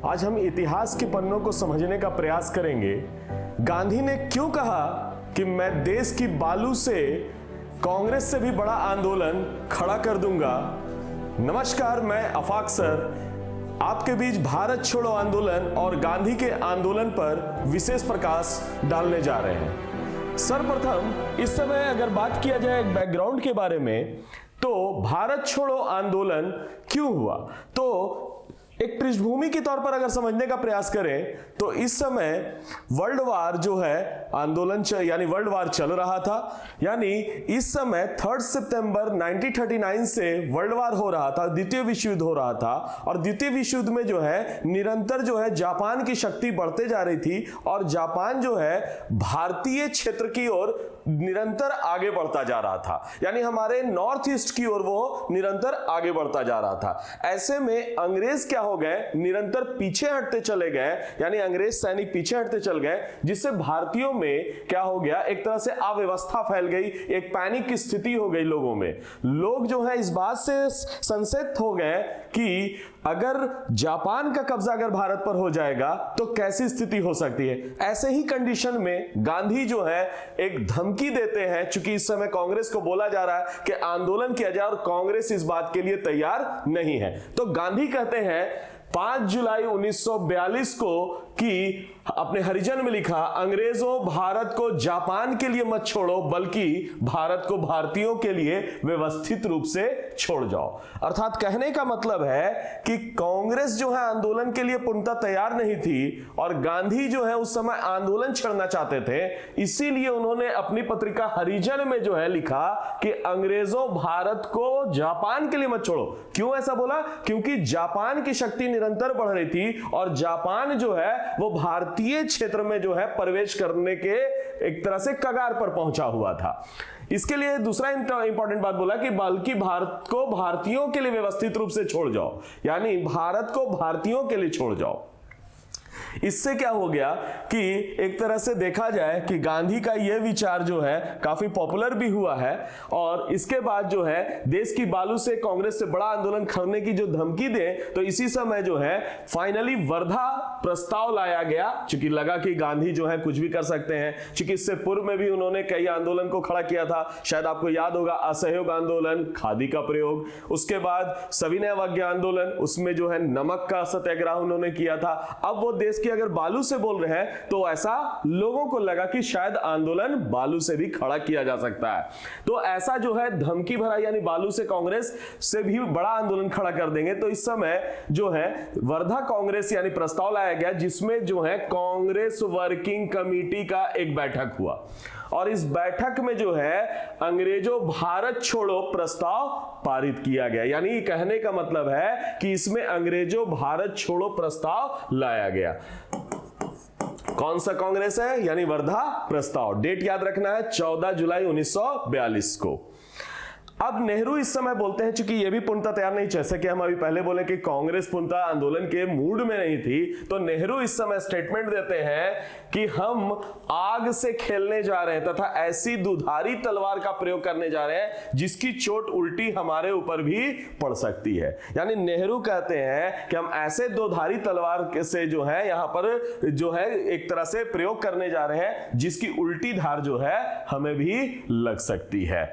आज हम इतिहास के पन्नों को समझने का प्रयास करेंगे। गांधी ने क्यों कहा कि मैं देश की बालू से कांग्रेस से भी बड़ा आंदोलन खड़ा कर दूंगा। नमस्कार, मैं आफाक सर आपके बीच भारत छोड़ो आंदोलन और गांधी के आंदोलन पर विशेष प्रकाश डालने जा रहे हैं। सर्वप्रथम इस समय अगर बात किया जाए बैकग्राउंड के बारे में, तो भारत छोड़ो आंदोलन क्यों हुआ, तो एक पृष्ठभूमि के तौर पर अगर समझने का प्रयास करें तो इस समय वर्ल्ड वार जो है आंदोलन यानी वर्ल्ड वार चल रहा था। यानी इस समय 3 सितंबर 1939 से वर्ल्ड वार हो रहा था, द्वितीय विश्व युद्ध हो रहा था। और द्वितीय विश्व युद्ध में जो है निरंतर जो है जापान की शक्ति बढ़ते जा रही थी और जापान जो है भारतीय क्षेत्र की ओर निरंतर आगे बढ़ता जा रहा था। यानी हमारे नॉर्थ ईस्ट की ओर वो निरंतर आगे बढ़ता जा रहा था। ऐसे में अंग्रेज क्या हो गए, निरंतर पीछे हटते चले गए, यानी अंग्रेज सैनिक पीछे हटते चल गए, जिससे भारतीयों में क्या हो गया, एक तरह से अव्यवस्था फैल गई, एक पैनिक की स्थिति हो गई लोगों में। लोग जो है इस बात से संशय हो गए कि अगर जापान का कब्जा अगर भारत पर हो जाएगा तो कैसी स्थिति हो सकती है। ऐसे ही कंडीशन में गांधी जो है एक धमकी देते हैं, चूंकि इस समय कांग्रेस को बोला जा रहा है कि आंदोलन किया जाए और कांग्रेस इस बात के लिए तैयार नहीं है। तो गांधी कहते हैं 5 जुलाई 1942 को कि अपने हरिजन में लिखा, अंग्रेजों भारत को जापान के लिए मत छोड़ो बल्कि भारत को भारतीयों के लिए व्यवस्थित रूप से छोड़ जाओ। अर्थात कहने का मतलब है कि कांग्रेस जो है आंदोलन के लिए पूर्णतः तैयार नहीं थी और गांधी जो है उस समय आंदोलन छेड़ना चाहते थे। इसीलिए उन्होंने अपनी पत्रिका हरिजन में जो है लिखा कि अंग्रेजों भारत को जापान के लिए मत छोड़ो। क्यों ऐसा बोला? क्योंकि जापान की शक्ति निरंतर बढ़ रही थी और जापान जो है वो भारतीय क्षेत्र में जो है प्रवेश करने के एक तरह से कगार पर पहुंचा हुआ था। इसके लिए दूसरा इंपॉर्टेंट बात बोला कि बल्कि भारत को भारतीयों के लिए व्यवस्थित रूप से छोड़ जाओ, यानी भारत को भारतीयों के लिए छोड़ जाओ। इससे क्या हो गया कि एक तरह से देखा जाए कि गांधी का यह विचार जो है काफी पॉपुलर भी हुआ है और इसके बाद जो है देश की बालू से कांग्रेस से बड़ा आंदोलन करने की जो धमकी दे, तो इसी समय जो है फाइनली वर्धा प्रस्ताव लाया गया, क्योंकि लगा कि गांधी जो है कुछ भी कर सकते हैं। क्योंकि इससे पूर्व में भी उन्होंने कई आंदोलन को खड़ा किया था, शायद आपको याद होगा असहयोग आंदोलन, खादी का प्रयोग, उसके बाद सविनय अवज्ञा आंदोलन, उसमें जो है नमक का सत्याग्रह उन्होंने किया था। अब वो देश की अगर बालू से बोल रहे हैं तो ऐसा लोगों को लगा कि शायद आंदोलन बालू से भी खड़ा किया जा सकता है। तो ऐसा जो है धमकी भरा, यानी बालू से कांग्रेस से भी बड़ा आंदोलन खड़ा कर देंगे। तो इस समय जो है वर्धा कांग्रेस यानी प्रस्ताव लाया गया, जिसमें जो है कांग्रेस वर्किंग कमेटी का एक बैठक हुआ और इस बैठक में जो है अंग्रेजों भारत छोड़ो प्रस्ताव पारित किया गया। यानी कहने का मतलब है कि इसमें अंग्रेजों भारत छोड़ो प्रस्ताव लाया गया। कौन सा कांग्रेस है? यानी वर्धा प्रस्ताव। डेट याद रखना है 14 जुलाई 1942 को। अब नेहरू इस समय बोलते हैं, चूंकि ये भी पूर्णतः तैयार नहीं, जैसे कि हम अभी पहले बोले कि कांग्रेस पूर्णतः आंदोलन के मूड में नहीं थी, तो नेहरू इस समय स्टेटमेंट देते हैं कि हम आग से खेलने जा रहे हैं तथा ऐसी दुधारी तलवार का प्रयोग करने जा रहे हैं जिसकी चोट उल्टी हमारे ऊपर भी पड़ सकती है। यानी नेहरू कहते हैं कि हम ऐसे दुधारी तलवार से जो है यहां पर जो है एक तरह से प्रयोग करने जा रहे हैं जिसकी उल्टी धार जो है हमें भी लग सकती है।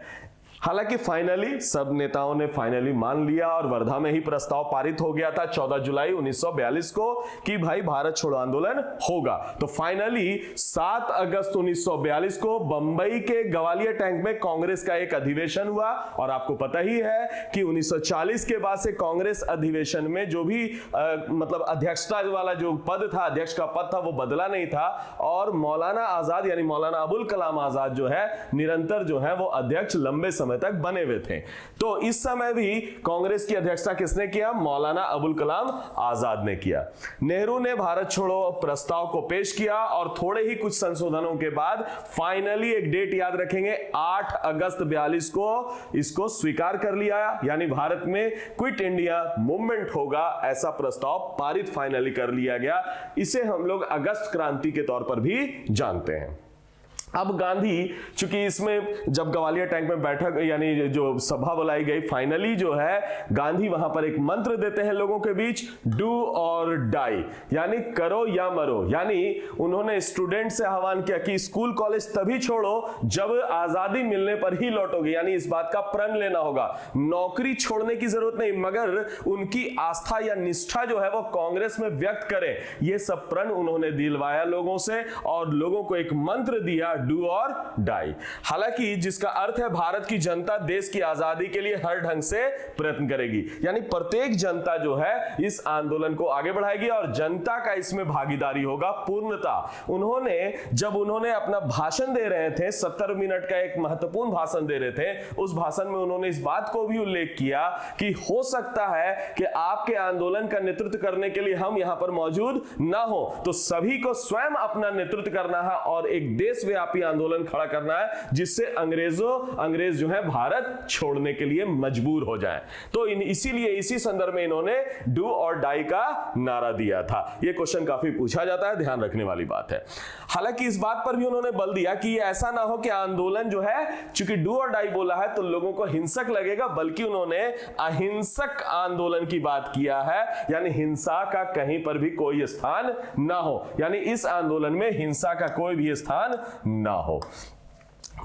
हालांकि फाइनली सब नेताओं ने फाइनली मान लिया और वर्धा में ही प्रस्ताव पारित हो गया था 14 जुलाई 1942 को कि भाई भारत छोड़ो आंदोलन होगा। तो फाइनली 7 अगस्त 1942 को बंबई के ग्वालियर टैंक में कांग्रेस का एक अधिवेशन हुआ और आपको पता ही है कि 1940 के बाद से कांग्रेस अधिवेशन में जो भी मतलब अध्यक्षता वाला जो पद था, अध्यक्ष का पद था, वो बदला नहीं था और मौलाना आजाद यानी मौलाना अबुल कलाम आजाद जो है निरंतर जो है वो अध्यक्ष लंबे समय तक बने हुए थे। तो इस समय भी कांग्रेस की अध्यक्षता किसने किया? मौलाना अबुल कलाम आजाद ने किया। नेहरू ने भारत छोड़ो प्रस्ताव को पेश किया और थोड़े ही कुछ संशोधनों के बाद फाइनली एक डेट याद रखेंगे 8 अगस्त 42 को इसको स्वीकार कर लिया, यानी भारत में क्विट इंडिया मूवमेंट होगा, ऐसा प्रस्ताव पारित फाइनली कर लिया गया। इसे हम लोग अगस्त क्रांति के तौर पर भी जानते हैं। अब गांधी चूंकि इसमें जब ग्वालियर टैंक में बैठक यानी जो सभा बुलाई गई, फाइनली जो है गांधी वहां पर एक मंत्र देते हैं लोगों के बीच, डू और डाई, यानी करो या मरो। यानी उन्होंने स्टूडेंट से आह्वान किया कि स्कूल कॉलेज तभी छोड़ो जब आजादी मिलने पर ही लौटोगे, यानी इस बात का प्रण लेना होगा। नौकरी छोड़ने की जरूरत नहीं, मगर उनकी आस्था या निष्ठा जो है वो कांग्रेस में व्यक्त करें, यह सब प्रण उन्होंने दिलवाया लोगों से और लोगों को एक मंत्र दिया, डू और डाई। हालांकि जिसका अर्थ है भारत की जनता देश की आजादी के लिए हर ढंग से प्रयत्न करेगी, यानी प्रत्येक जनता जो है इस आंदोलन को आगे बढ़ाएगी और जनता का इसमें भागीदारी होगा पूर्णता। जब उन्होंने अपना भाषण दे रहे थे, 70 मिनट का एक महत्वपूर्ण भाषण दे रहे थे, उस भाषण में उन्होंने इस बात को भी उल्लेख किया कि हो सकता है कि आपके आंदोलन का नेतृत्व करने के लिए हम यहां पर मौजूद ना हो, तो सभी को स्वयं अपना नेतृत्व करना है और एक देशव्यापी आंदोलन खड़ा करना है जिससे अंग्रेज जो है भारत छोड़ने के लिए मजबूर हो जाए। तो इसीलिए इसी संदर्भ में इन्होंने डू और डाई का नारा दिया था। यह क्वेश्चन काफी पूछा जाता है, ध्यान रखने वाली बात है। हालांकि इस बात पर भी उन्होंने बल दिया कि ऐसा ना हो कि आंदोलन जो है, चूंकि डू और डाई बोला है तो लोगों को हिंसक लगेगा, बल्कि उन्होंने अहिंसक आंदोलन की बात किया है, यानी हिंसा का कहीं पर भी कोई स्थान ना हो, यानी इस आंदोलन में हिंसा का कोई भी स्थान ना हो।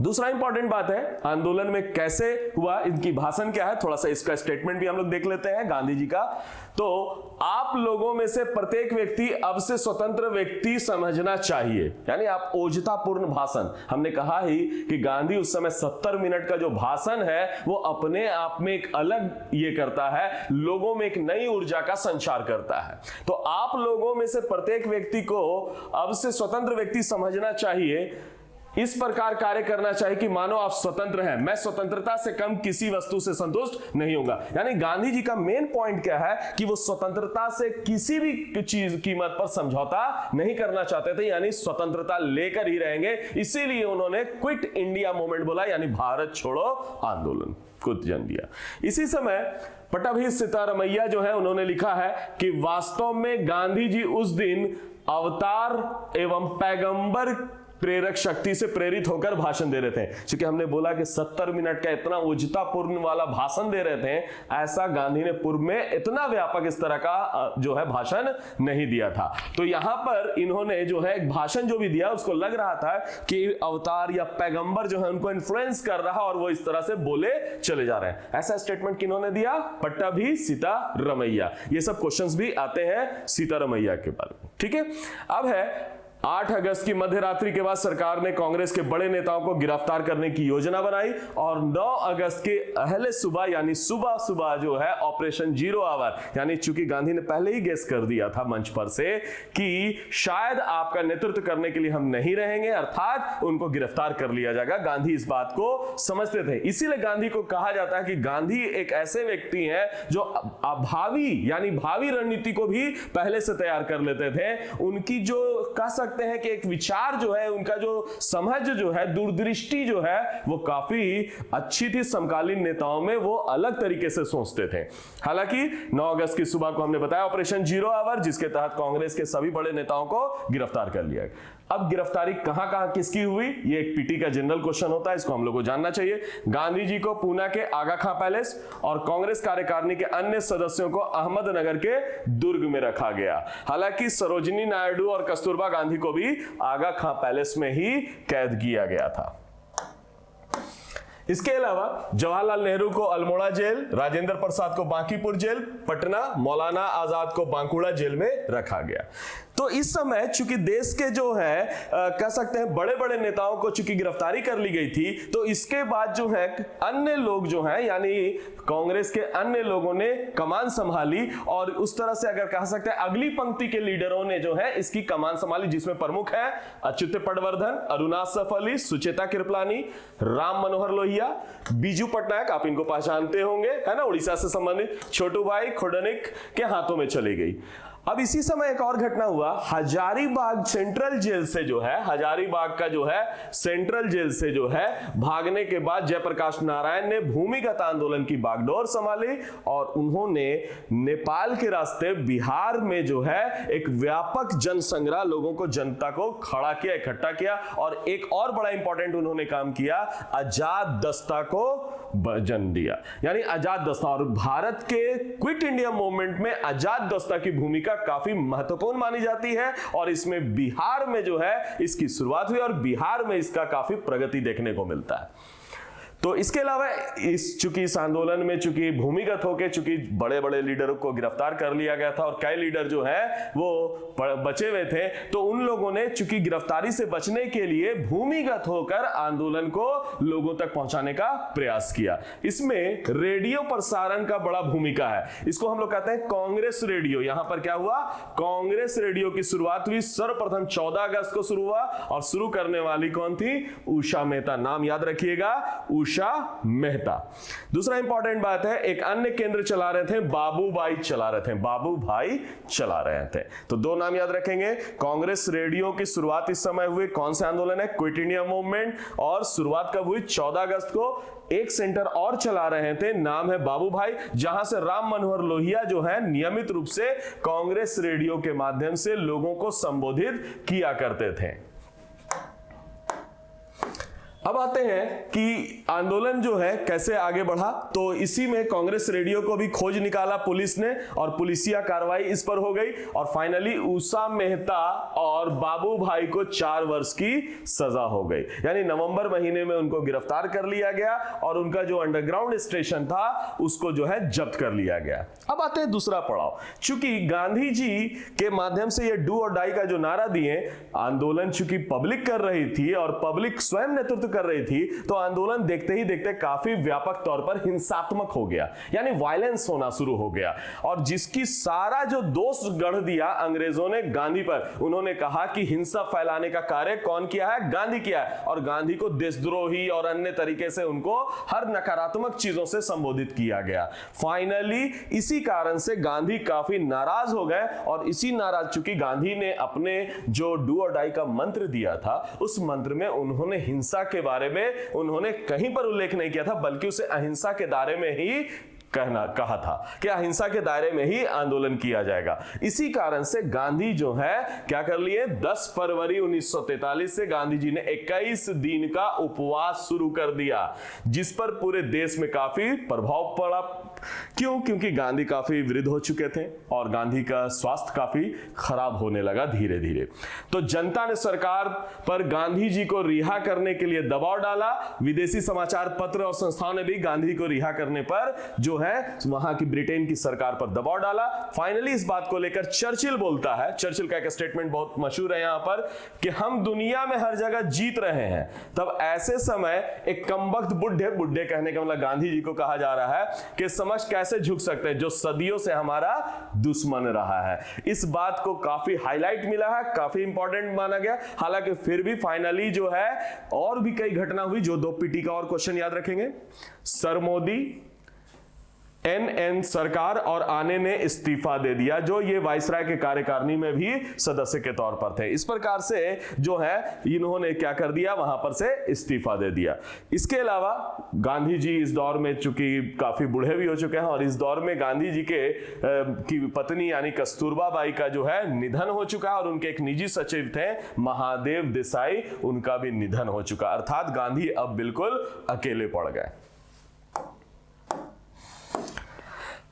दूसरा इंपॉर्टेंट बात है आंदोलन में कैसे हुआ, इनकी भाषण क्या है, थोड़ा सा इसका स्टेटमेंट भी हम लोग देख लेते हैं गांधी जी का। तो आप लोगों में से प्रत्येक व्यक्ति अब से स्वतंत्र व्यक्ति समझना चाहिए, यानी आप ओजतापूर्ण भाषण, हमने कहा ही कि गांधी उस समय 70 मिनट का जो भाषण है वो अपने आप में एक अलग ये करता है, लोगों में एक नई ऊर्जा का संचार करता है। तो आप लोगों में से प्रत्येक व्यक्ति को अब से स्वतंत्र व्यक्ति समझना चाहिए, इस प्रकार कार्य करना चाहिए कि मानो आप स्वतंत्र हैं, मैं स्वतंत्रता से कम किसी वस्तु से संतुष्ट नहीं होगा। यानी गांधी जी का मेन पॉइंट क्या है कि वो स्वतंत्रता से किसी भी चीज कीमत पर समझौता नहीं करना चाहते थे, यानी स्वतंत्रता लेकर ही रहेंगे। इसीलिए उन्होंने क्विट इंडिया मूवमेंट बोला, यानी भारत छोड़ो आंदोलन को जन्म दिया। इसी समय पट्टाभी सीतारमैया जो है उन्होंने लिखा है कि वास्तव में गांधी जी उस दिन अवतार एवं पैगंबर प्रेरक शक्ति से प्रेरित होकर भाषण दे रहे थे। क्योंकि हमने बोला कि 70 मिनट का इतना ऊर्जापूर्ण वाला भाषण दे रहे थे, ऐसा गांधी ने पूर्व में इतना व्यापक इस तरह का जो है भाषण नहीं दिया था। तो यहां पर इन्होंने जो है एक भाषण जो भी दिया उसको लग रहा था कि अवतार या पैगंबर जो है उनको इन्फ्लुएंस कर रहा और वो इस तरह से बोले चले जा रहे हैं। ऐसा स्टेटमेंट किन्होंने दिया? पट्टाभी सीतारमैया। ये सब क्वेश्चंस भी आते हैं सीतारमैया के बारे में, ठीक है। अब है 8 अगस्त की मध्यरात्रि के बाद सरकार ने कांग्रेस के बड़े नेताओं को गिरफ्तार करने की योजना बनाई और 9 अगस्त के अहले सुबह यानी सुबह सुबह जो है ऑपरेशन जीरो आवर, यानी चूंकि गांधी ने पहले ही गेस कर दिया था मंच पर से कि शायद आपका नेतृत्व करने के लिए हम नहीं रहेंगे, अर्थात उनको गिरफ्तार कर लिया जाएगा। गांधी इस बात को समझते थे, इसीलिए गांधी को कहा जाता है कि गांधी एक ऐसे व्यक्ति हैं जो भावी रणनीति को भी पहले से तैयार कर लेते थे। उनकी जो कह सकते हैं कि एक विचार जो है, उनका जो समझ जो है, दूरदृष्टि जो है वो काफी अच्छी थी। समकालीन नेताओं में वो अलग तरीके से सोचते थे। हालांकि 9 अगस्त की सुबह को हमने बताया ऑपरेशन जीरो आवर, जिसके तहत कांग्रेस के सभी बड़े नेताओं को गिरफ्तार कर लिया। अब गिरफ्तारी कहां किसकी हुई, ये एक पीटी का जनरल क्वेश्चन होता है, इसको हम लोग को जानना चाहिए। गांधी जी को पूना के आगा खां पैलेस और कांग्रेस कार्यकारिणी के अन्य सदस्यों को अहमदनगर के दुर्ग में रखा गया। हालांकि सरोजिनी नायडू और कस्तूरबा गांधी को भी आगा खां पैलेस में ही कैद किया गया था। इसके अलावा जवाहरलाल नेहरू को अल्मोड़ा जेल, राजेंद्र प्रसाद को बांकीपुर जेल, पटना मौलाना आजाद को बांकुड़ा जेल में रखा गया। तो इस समय चूंकि देश के जो है कह सकते हैं बड़े बड़े नेताओं को चूंकि गिरफ्तारी कर ली गई थी, तो इसके बाद जो है अन्य लोग जो हैं यानी कांग्रेस के अन्य लोगों ने कमान संभाली और उस तरह से अगर कह सकते हैं अगली पंक्ति के लीडरों ने जो है इसकी कमान संभाली, जिसमें प्रमुख है अच्युत पटवर्धन, अरुणा सफली, सुचेता कृपलानी, राम मनोहर लोहिया, बीजू पटनायक, आप इनको पहचानते होंगे, है ना, उड़ीसा से संबंधित, छोटू भाई खोडनिक के हाथों में चली गई। अब इसी समय एक और घटना हुआ, हजारीबाग सेंट्रल जेल से जो है, हजारीबाग का जो है सेंट्रल जेल से जो है भागने के बाद जयप्रकाश नारायण ने भूमिगत आंदोलन की बागडोर संभाली और उन्होंने नेपाल के रास्ते बिहार में जो है एक व्यापक जनसंग्रह, लोगों को, जनता को खड़ा किया, इकट्ठा किया और एक और बड़ा इंपॉर्टेंट उन्होंने काम किया, आजाद दस्ता को जन्म दिया। यानी आजाद दस्ता, और भारत के क्विट इंडिया मूवमेंट में आजाद दस्ता की भूमिका काफी महत्वपूर्ण मानी जाती है और इसमें बिहार में जो है इसकी शुरुआत हुई और बिहार में इसका काफी प्रगति देखने को मिलता है। तो इसके अलावा चूंकि इस आंदोलन में चूंकि भूमिगत होकर चूंकि बड़े बड़े लीडरों को गिरफ्तार कर लिया गया था और कई लीडर जो है वो बचे हुए थे, तो उन लोगों ने चूंकि गिरफ्तारी से बचने के लिए भूमिगत होकर आंदोलन को लोगों तक पहुंचाने का प्रयास किया। इसमें रेडियो प्रसारण का बड़ा भूमिका है, इसको हम लोग कहते हैं कांग्रेस रेडियो। यहां पर क्या हुआ, कांग्रेस रेडियो की शुरुआत हुई, सर्वप्रथम 14 अगस्त को शुरू हुआ और शुरू करने वाली कौन थी, उषा मेहता। नाम याद रखिएगा, उषा मेहता। दूसरा इंपॉर्टेंट बात है, एक अन्य केंद्र चला रहे थे, बाबूभाई चला रहे थे, बाबूभाई चला रहे थे। तो दो नाम याद रखेंगे। कांग्रेस रेडियो की शुरुआत इस समय हुई, कौन से आंदोलन है, क्विट इंडिया मूवमेंट, और शुरुआत कब हुई, 14 अगस्त को। एक सेंटर और चला रहे थे, नाम है बाबूभाई, जहां से राम मनोहर लोहिया जो है नियमित रूप से कांग्रेस रेडियो के माध्यम से लोगों को संबोधित किया करते थे। अब आते हैं कि आंदोलन जो है कैसे आगे बढ़ा। तो इसी में कांग्रेस रेडियो को भी खोज निकाला पुलिस ने और पुलिसिया कार्रवाई इस पर हो गई और फाइनली उषा मेहता और बाबू भाई को 4 वर्ष की सजा हो गई। यानी नवंबर महीने में उनको गिरफ्तार कर लिया गया और उनका जो अंडरग्राउंड स्टेशन था उसको जो है जब्त कर लिया गया। अब आते हैं दूसरा पड़ाव। चूंकि गांधी जी के माध्यम से ये डू और डाई का जो नारा दिए, आंदोलन चूंकि पब्लिक कर रही थी और पब्लिक स्वयं नेतृत्व कर रही थी, तो आंदोलन देखते ही देखते काफी व्यापक तौर पर हिंसात्मक हो गया, यानी वायलेंस होना शुरू हो गया। और जिसकी सारा जो दोष गढ़ दिया अंग्रेजों ने गांधी पर, उन्होंने कहा कि हिंसा फैलाने का कार्य कौन किया है, गांधी किया है, और गांधी को देशद्रोही और अन्य तरीके से उनको हर नकारात्मक चीजों से संबोधित किया गया। फाइनली इसी कारण से गांधी काफी नाराज हो गए और इसी नाराज, चूंकि गांधी ने अपने जो डू और डाई का मंत्र दिया था, उस मंत्र में उन्होंने हिंसा के बारे में उन्होंने कहीं पर उल्लेख नहीं किया था, बल्कि उसे अहिंसा के दायरे में ही कहा था कि अहिंसा के दायरे में ही आंदोलन किया जाएगा। इसी कारण से गांधी जो है क्या कर लिए, 10 फरवरी 1943 से गांधी जी ने 21 दिन का उपवास शुरू कर दिया, जिस पर पूरे देश में काफी प्रभाव पड़ा। क्यों? क्योंकि गांधी काफी वृद्ध हो चुके थे और गांधी का स्वास्थ्य काफी खराब होने लगा धीरे धीरे। तो जनता ने सरकार पर गांधी जी को रिहा करने के लिए दबाव डाला। विदेशी समाचार पत्र और संस्थाओं ने भी गांधी को रिहा करने पर जो है वहां की ब्रिटेन की सरकार पर दबाव डाला। फाइनली इस बात को लेकर चर्चिल बोलता है, चर्चिल का एक स्टेटमेंट बहुत मशहूर है यहां पर, कि हम दुनिया में हर जगह जीत रहे हैं। तब ऐसे समय एक कमबख्त बुढ़े कहने का मतलब गांधी जी को कहा जा रहा है कि समझ कैसे झुक सकते हैं जो सदियों से हमारा दुश्मन रहा है। इस बात को काफी हाईलाइट मिला है, काफी इंपॉर्टेंट माना गया। हालांकि फिर भी फाइनली जो है और भी कई घटना हुई जो 2 पीटी का और क्वेश्चन याद रखेंगे। सर मोदी, एन सरकार और आने ने इस्तीफा दे दिया, जो ये वाइसराय के कार्यकारिणी में भी सदस्य के तौर पर थे। इस प्रकार से जो है इन्होंने क्या कर दिया, वहां पर से इस्तीफा दे दिया। इसके अलावा गांधी जी इस दौर में चूंकि काफी बूढ़े भी हो चुके हैं और इस दौर में गांधी जी की पत्नी यानी कस्तूरबा बाई का जो है निधन हो चुका है और उनके एक निजी सचिव थे महादेव देसाई, उनका भी निधन हो चुका। अर्थात गांधी अब बिल्कुल अकेले पड़ गए।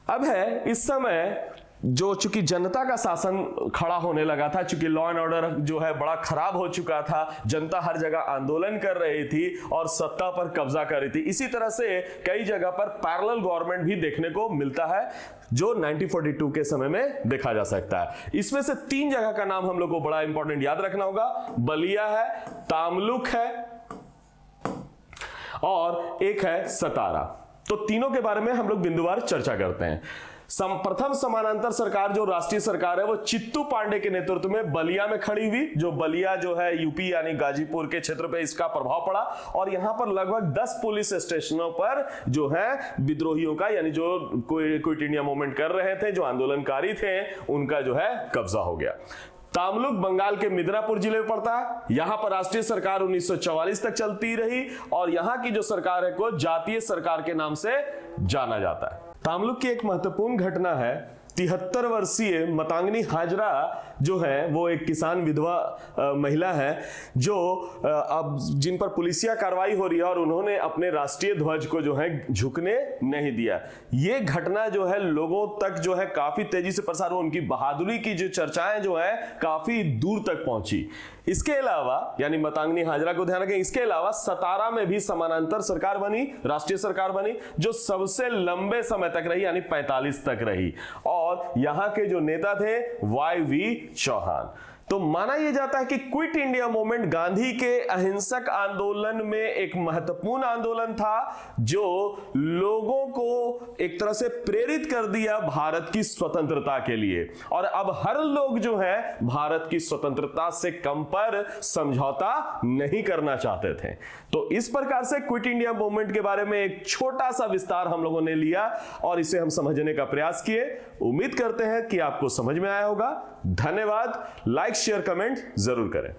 अब है इस समय जो चूंकि जनता का शासन खड़ा होने लगा था, चूंकि लॉ एंड ऑर्डर जो है बड़ा खराब हो चुका था, जनता हर जगह आंदोलन कर रही थी और सत्ता पर कब्जा कर रही थी। इसी तरह से कई जगह पर पैरेलल गवर्नमेंट भी देखने को मिलता है, जो 1942 के समय में देखा जा सकता है। इसमें से 3 जगह का नाम हम लोग को बड़ा इंपॉर्टेंट याद रखना होगा। बलिया है, तामलुक है और एक है सतारा। तो तीनों के बारे में हम लोग बिंदुवार चर्चा करते हैं। प्रथम समानांतर सरकार जो राष्ट्रीय सरकार है वो चित्तू पांडे के नेतृत्व में बलिया में खड़ी हुई। जो बलिया जो है यूपी यानी गाजीपुर के क्षेत्र पे इसका प्रभाव पड़ा और यहां पर लगभग 10 पुलिस स्टेशनों पर जो है विद्रोहियों का यानी जो क्विट इंडिया मूवमेंट कर रहे थे, जो आंदोलनकारी थे, उनका जो है कब्जा हो गया। तामलुक बंगाल के मिदनापुर जिले में पड़ता है। यहां पर राष्ट्रीय सरकार 1944 तक चलती रही और यहां की जो सरकार है को जातीय सरकार के नाम से जाना जाता है। तामलुक की एक महत्वपूर्ण घटना है 73 वर्षीय मतांगनी हाजरा जो है वो एक किसान विधवा महिला है जो अब जिन पर पुलिसिया कार्रवाई हो रही है और उन्होंने अपने राष्ट्रीय ध्वज को जो है झुकने नहीं दिया। ये घटना जो है लोगों तक जो है काफी तेजी से प्रसार हुआ, उनकी बहादुरी की जो चर्चाएं जो है काफी दूर तक पहुंची। इसके अलावा यानी मतांगनी हाजरा को ध्यान रखें, इसके अलावा सतारा में भी समानांतर सरकार बनी, राष्ट्रीय सरकार बनी जो सबसे लंबे समय तक रही यानी 45 तक रही और यहां के जो नेता थे YV चौहान। तो माना यह जाता है कि क्विट इंडिया मूवमेंट गांधी के अहिंसक आंदोलन में एक महत्वपूर्ण आंदोलन था जो लोगों को एक तरह से प्रेरित कर दिया भारत की स्वतंत्रता के लिए और अब हर लोग जो है भारत की स्वतंत्रता से कम पर समझौता नहीं करना चाहते थे। तो इस प्रकार से क्विट इंडिया मूवमेंट के बारे में एक छोटा सा विस्तार हम लोगों ने लिया और इसे हम समझने का प्रयास किए। उम्मीद करते हैं कि आपको समझ में आया होगा। धन्यवाद। लाइक शेयर कमेंट जरूर करें।